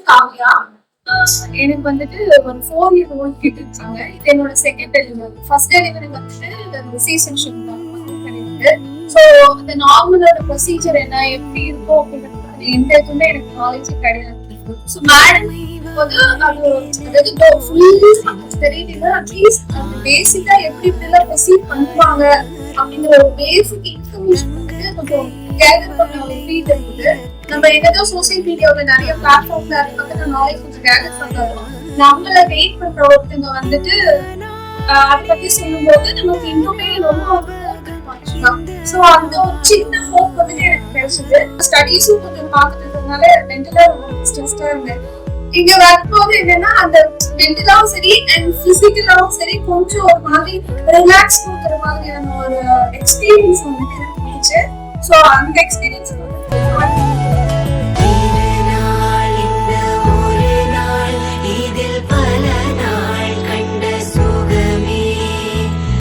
காவியா. எனக்கு வந்துட்டு ஒரு 4 year old கிட்ட இருக்காங்க. இது என்னோட செகண்ட் டெலிவரி. ஃபர்ஸ்ட் டெலிவரி வந்துட்டு சி செக்ஷன் பண்ணிருக்கு. ஸோ அந்த நார்மலோட ப்ரொசீஜர் என்ன எப்படி இருக்கும் அப்படின்றது எந்த இதுவுமே எனக்கு நாலேஜ் கிடையாது. ஸோ மேடம் வந்து அதாவது ஃபுல் தெரியல, அட்லீஸ்ட் அந்த பேசிக்கா எப்படி இப்படிலாம் ப்ரொசீட் பண்ணுவாங்க அப்படிங்கிற ஒரு பேசிக் இன்ஃபர்மேஷன் வந்துட்டு கொஞ்சம் கேதர் பண்ண ஒரு ஃபீல் இருக்குது. நம்ம என்னதோ சோசியல் மீடியாவுல நிறைய பிளாட்ஃபார்ம்ல அதை பத்தின நாலேஜ் கொஞ்சம் கேதர் பண்றோம். நம்மள வெயிட் பண்ற ஒருத்தங்க வந்துட்டு அதை பத்தி சொல்லும்போது நமக்கு இன்னுமே ரொம்ப சோ அந்த ஒரு சின்ன ஹோப் வந்துட்டு எனக்கு கிடைச்சது. ஸ்டடீஸும் கொஞ்சம் பார்த்துட்டு இருந்ததுனால மென்டலா ரொம்ப ஸ்ட்ரெஸ்டா இருந்தேன். இங்க வரும்போது என்னன்னா அந்த மென்டலாவும் சரி அண்ட் பிசிக்கலாவும் சரி கொஞ்சம் ஒரு மாதிரி ரிலாக்ஸ் கொடுக்குற மாதிரியான ஒரு எக்ஸ்பீரியன்ஸ் வந்துட்டு இருந்துச்சு. ஸோ அந்த எக்ஸ்பீரியன்ஸ்